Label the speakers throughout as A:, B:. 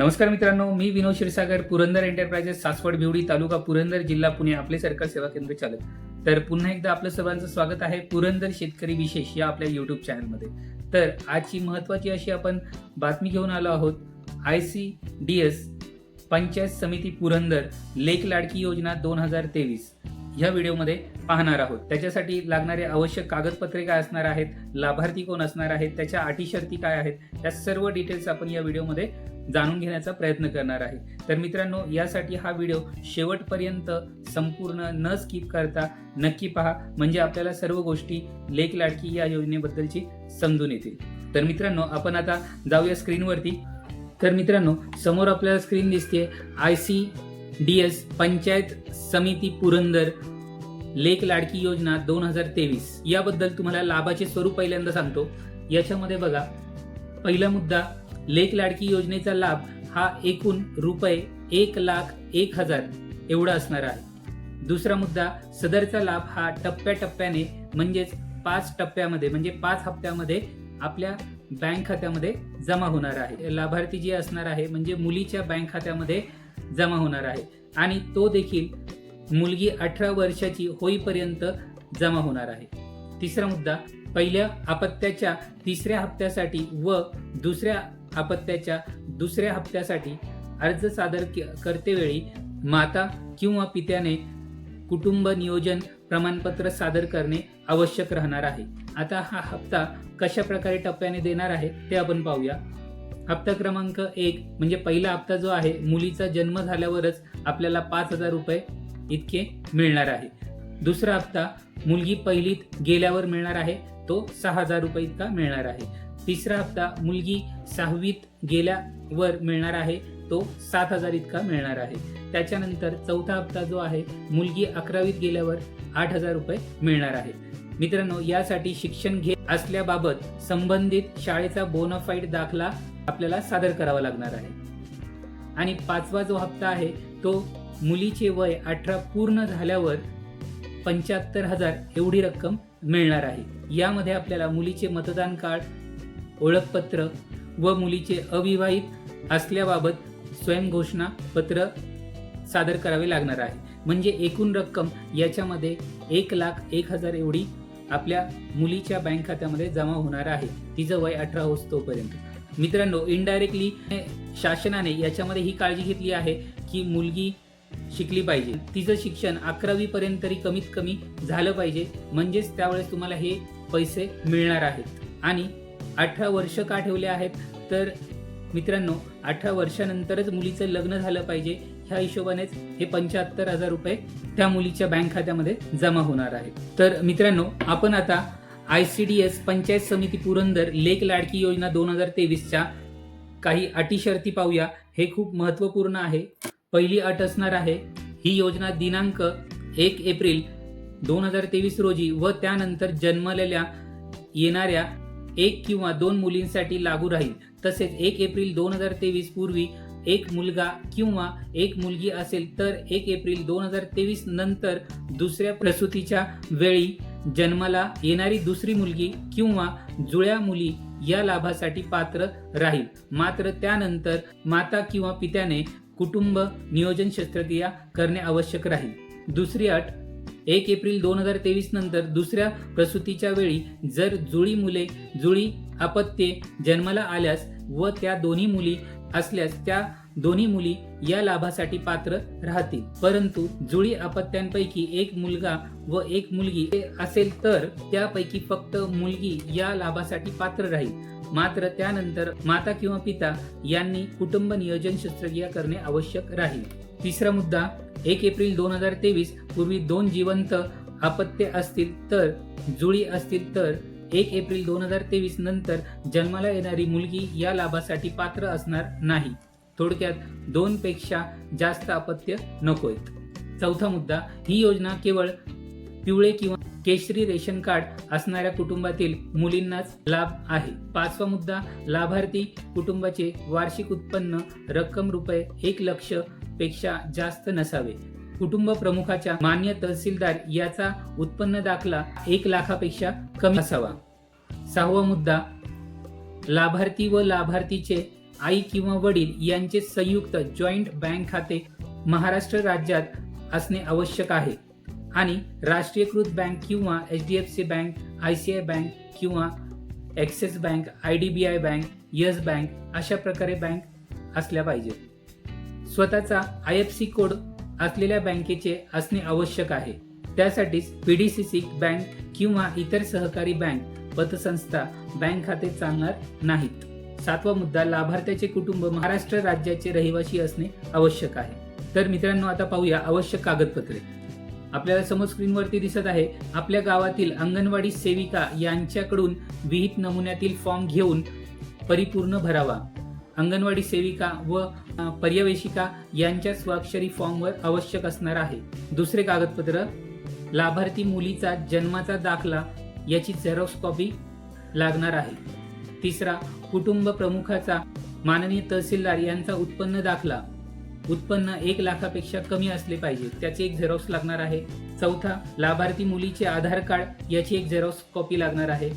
A: नमस्कार मित्रांनो, मी विनोद क्षीरसागर, पुरंदर एंटरप्राइजेस, सासवड, भिवडी, तालुका पुरंदर, जिल्हा पुणे, आपले सरकार सेवा केंद्र चालक. तर पुन्हा एकदा आपलं सर्वांचं स्वागत आहे पुरंदर शेतकरी विशेष या आपल्या युट्यूब चॅनलमध्ये. तर आजची महत्त्वाची अशी आपण बातमी घेऊन आलो आहोत. ICDS पंचायत समिती पुरंदर लेक लाडकी योजना 2023 ह्या व्हिडिओमध्ये पाहणार आहोत. त्याच्यासाठी लागणारे आवश्यक कागदपत्रे काय असणार आहेत, लाभार्थी कोण असणार आहेत, त्याच्या अटी शर्ती काय आहेत, या सर्व डिटेल्स आपण या व्हिडिओमध्ये जाणून घेण्याचा प्रयत्न करणार आहे. तर मित्रांनो, यासाठी हा व्हिडिओ शेवटपर्यंत संपूर्ण न स्किप करता नक्की पहा, म्हणजे आपल्याला सर्व गोष्टी लेक लाडकी या योजनेबद्दलची समजून येतील. तर मित्रांनो, आपण आता जाऊया स्क्रीनवरती. तर मित्रांनो, समोर आपल्याला स्क्रीन दिसते ICDS पंचायत समिती पुरंदर लेक लाडकी योजना 2023 याबद्दल तुम्हाला लाभाचे स्वरूप पहिल्यांदा सांगतो. याच्यामध्ये बघा, पहिला मुद्दा, लेक लाडकी योजनेचा लाभ हा एकूण रुपये 1,01,000 एवढा असणार आहे. दुसरा मुद्दा, सदरचा लाभ हा टप्प्याटप्प्याने म्हणजेच 5 टप्प्यामध्ये म्हणजे 5 हप्त्यामध्ये आपल्या बँक खात्यामध्ये जमा होणार आहे. लाभार्थी जे असणार आहे म्हणजे मुलीच्या बँक खात्यामध्ये जमा होणार आहे आणि तो देखील मुलगी 18 वर्षाची होईपर्यंत जमा होणार आहे. तिसरा मुद्दा, पहिल्या अपत्याच्या तिसऱ्या हप्त्यासाठी व दुसऱ्या अपत्याच्या दुसऱ्या हप्त्यासाठी अर्ज सादर करतेवेळी माता किंवा पित्याने कुटुंब नियोजन प्रमाणपत्र सादर करणे आवश्यक राहणार आहे. आता हा हप्ता कशा प्रकारे टप्प्याने देणार आहे ते आपण पाहूया. हप्ता क्रमांक 1 म्हणजे पहिला हप्ता जो आहे, मुलीचा जन्म झाल्यावरच आपल्याला 5,000 रुपये इतके मिळणार आहे. दुसरा हप्ता मुलगी पहिलीत गेल्यावर मिळणार आहे, तो 6,000 रुपये इतका मिळणार आहे. तिसरा हप्ता मुलगी 6वीत गेल्यावर मिळणार आहे, तो 7,000 इतका मिळणार आहे. त्याच्यानंतर चौथा हप्ता जो आहे, मुलगी 11वीत गेल्यावर 8,000 रुपये मिळणार आहे. मित्रांनो, यासाठी शिक्षण घेत असल्याबाबत संबंधित शाळेचा बोनाफाईड दाखला आपल्याला सादर करावा लागणार आहे. आणि पाचवा जो हप्ता आहे, तो मुलीचे वय 18 पूर्ण झाल्यावर 75,000 एवढी रक्कम मिळणार आहे. यामध्ये आपल्याला मुलीचे मतदान कार्ड, ओळखपत्र व मुलीचे अविवाहित असल्याबाबत स्वयंघोषणा पत्र सादर करावे लागणार आहे. म्हणजे एकूण रक्कम याच्यामध्ये 1,01,000 एवढी आपल्या मुलीच्या बँक खात्यामध्ये जमा होणार आहे, तिचं वय 18 होईपर्यंत. मित्रांनो, इनडायरेक्टली शासनाने याच्यामध्ये ही काळजी घेतली आहे की मुलगी शिकली पाहिजे, तिचं शिक्षण 11वी पर्यंत तरी कमीत कमी झालं पाहिजे, म्हणजेच त्यावेळेस तुम्हाला हे पैसे मिळणार आहेत. आणि 18 वर्ष का ठेवले आहेत, तर मित्रांनो 18 वर्षानंतरच मुलीचं लग्न झालं पाहिजे, ह्या हिशोबानेच हे 75,000 रुपये त्या मुलीच्या बँक खात्यामध्ये जमा होणार आहेत. तर मित्रांनो, आपण आता ICDS पंचायत समिती पुरंदर लेक लाडकी योजना 2023च्या काही अटी शर्ती पाहूया. हे खूप महत्त्वपूर्ण आहे. पहिली अट असणार आहे, ही योजना दिनांक 1 एप्रिल 2023 रोजी व त्यानंतर जन्मलेल्या येणाऱ्या 1 किंवा 2 मुलींसाठी लागू राहील. तसेच 1 एप्रिल 2023 पूर्वी एक मुलगा किंवा एक मुलगी असेल तर 1 एप्रिल 2023 नंतर दुसऱ्या प्रसूतीच्या वेळी जन्माला येणारी दुसरी मुलगी किंवा जुळ्या मुली या लाभासाठी पात्र राहील. मात्र त्यानंतर माता किंवा पित्याने कुटुंब नियोजन शस्त्रक्रिया करणे आवश्यक राहील. दुसरी अट, 1 एप्रिल 2023 नंतर दुसऱ्या प्रसूतीच्या वेळी जर जुळी अपत्ये जन्माला आल्यास व त्या दोन्ही मुली असल्यास त्या दोन्ही मुली या लाभासाठी पात्र राहतील. परंतु जुळी अपत्यांपैकी एक मुलगा व एक मुलगी असेल तर त्यापैकी फक्त मुलगी या लाभासाठी पात्र राहील. मात्र त्यानंतर माता किंवा पिता यांनी कुटुंब नियोजन शस्त्रक्रिया करणे आवश्यक राहील. तिसरा मुद्दा, 1 एप्रिल 2023 पूर्वी 2 जिवंत अपत्ये असतील तर जुळी असतील तर 1 एप्रिल 2023 नंतर जन्माला येणारी मुलगी या लाभासाठी पात्र असणार नाही. थोडक्यात 2 पेक्षा जास्त अपत्य नकोत. चौथा मुद्दा, ही योजना केवळ पिवळे किंवा केशरी रेशन कार्ड असणाऱ्या कुटुंबातील मुलींनाच लाभ आहे. पाचवा मुद्दा, लाभार्थी कुटुंबाचे वार्षिक उत्पन्न रक्कम रुपये 1,00,000 पेक्षा जास्त नसावे. कुटुंब प्रमुखाच्या मान्य तहसीलदार याचा उत्पन्न दाखला 1,00,000 पेक्षा कमी असावा. सहावा मुद्दा, लाभार्थी व लाभार्थीचे आई किंवा वडील यांचे संयुक्त जॉईंट बँक खाते महाराष्ट्र राज्यात असणे आवश्यक आहे आणि राष्ट्रीयकृत बँक किंवा HDFC बँक, ICICI बँक किंवा axis bank, IDBI bank, yes bank अशा प्रकारे बँक असल्या पाहिजेत. स्वतःचा IFSC कोड असलेल्या बँकेचे असणे आवश्यक आहे. त्यासाठीच PDCC बँक किंवा इतर सहकारी बँक, पतसंस्था बँक खाते चालणार नाहीत. 7वा मुद्दा, लाभार्थ्याचे कुटुंब महाराष्ट्र राज्याचे रहिवासी असणे आवश्यक आहे. तर मित्रांनो, आता पाहूया आवश्यक कागदपत्रे. आपल्याला समोर स्क्रीनवरती दिसत आहे, आपल्या गावातील अंगणवाडी सेविका यांच्याकडून विहित नमुन्यातील फॉर्म घेऊन परिपूर्ण भरावा. अंगणवाडी सेविका व पर्यवेक्षिका यांच्या स्वाक्षरी फॉर्मवर आवश्यक असणार आहे. दुसरे कागदपत्र, लाभार्थी मुलीचा जन्माचा दाखला याची झेरॉक्स कॉपी लागणार आहे. तिसरा, कुटुंब प्रमुखाचा माननीय तहसीलदार यांचा उत्पन्न दाखला, उत्पन्न 1 लाखापेक्षा कमी असले पाहिजे, त्याचे एक झेरॉक्स लागणार आहे. चौथा, लाभार्थी मुलीचे आधार कार्ड याची एक झेरॉक्स कॉपी लागणार आहे.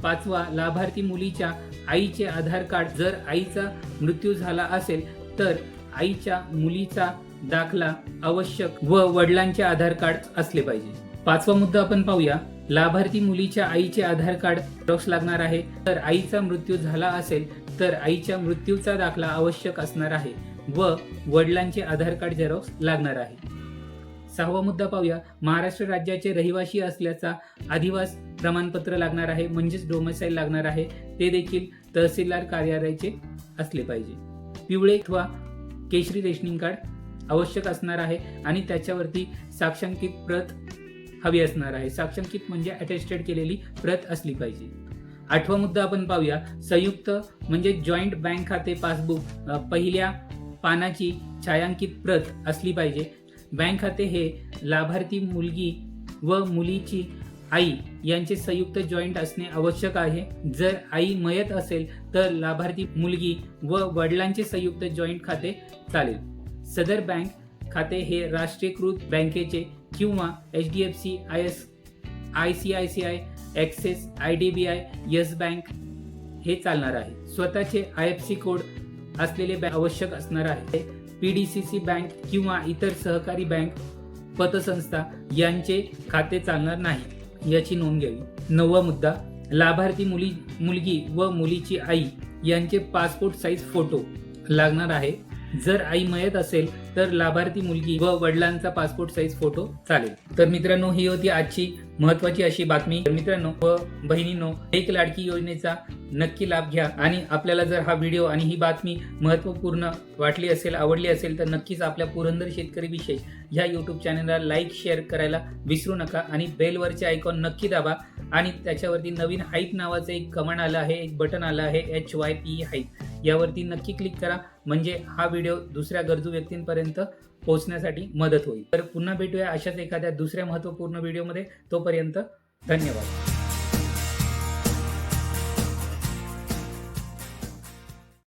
A: 5वा, लाभार्थी मुलीच्या आईचे आधार कार्ड, जर आईचा मृत्यू झाला असेल तर आईच्या मुलीचा दाखला आवश्यक व वडिलांचे आधार कार्ड असले पाहिजे. 5वा मुद्दा आपण पाहूया, लाभार्थी मुलीच्या आईचे आधार कार्ड झेरॉक्स लागणार आहे. तर आईचा मृत्यू झाला असेल तर आईच्या मृत्यूचा दाखला आवश्यक असणार आहे व वडिलांचे आधार कार्ड झेरॉक्स लागणार आहे. 6वा मुद्दा पाहूया, महाराष्ट्र राज्याचे रहिवासी असल्याचा अधिवास प्रमाणपत्र लागणार आहे, म्हणजेच डोमेसाईल लागणार आहे. ते देखील तहसीलदार कार्यालयाचे असले पाहिजे. पिवळे अथवा केशरी रेशनिंग कार्ड आवश्यक असणार आहे आणि त्याच्यावरती साक्षांकित प्रत हवी असणार आहे. साक्षांकित म्हणजे अटेस्टेड केलेली प्रत असली पाहिजे. 8वा मुद्दा आपण पाहूया, संयुक्त म्हणजे जॉईंट बँक खाते पासबुक पहिल्या पानाची छायांकित प्रत असली पाहिजे. बँक खाते हे लाभार्थी मुलगी व मुलीची आई यांचे संयुक्त जॉईंट असणे आवश्यक आहे. जर आई मयत असेल तर लाभार्थी मुलगी व वडिलांचे संयुक्त जॉईंट खाते चालेल. सदर बँक खाते हे राष्ट्रीयकृत बँकेचे किंवा HDFC, ICICI, axis, IDBI, yes bank हे चालणार आहे. स्वतःचे IFSC कोड असलेले बँक आवश्यक असणार आहे. PDCC बँक किंवा इतर सहकारी बँक, पतसंस्था यांचे खाते चालणार नाही, याची नोंद घ्यावी. 9वा मुद्दा, लाभार्थी मुलगी व मुलीची आई यांचे पासपोर्ट साईज फोटो लागणार आहे. जर आई मयत असेल तर लाभार्थी मुलगी व वडिलांचा पासपोर्ट साईज फोटो चालेल. तर मित्रांनो, ही होती आजची महत्त्वाची अशी बातमी. मित्रांनो व बहिणींनो, एक लाडकी योजनेचा नक्की लाभ घ्या आणि आपल्याला जर हा व्हिडिओ आणि ही बातमी महत्त्वपूर्ण वाटली असेल, आवडली असेल तर नक्कीच आपल्या पुरंदर शेतकरी विशेष ह्या यूट्यूब चॅनलला लाईक, शेअर करायला विसरू नका आणि बेलवरचे आयकॉन नक्की दाबा आणि त्याच्यावरती नवीन हाईप नावाचं एक कमांड आलं आहे, एक बटन आलं आहे HYPE हाईप, यावरती नक्की क्लिक करा, म्हणजे हा व्हिडिओ दुसऱ्या गरजू व्यक्तींपर्यंत पोहोचण्यासाठी मदत होईल. तर पुन्हा भेटूया अशाच एखाद्या दुसऱ्या महत्त्वपूर्ण व्हिडिओमध्ये. तोपर्यंत धन्यवाद.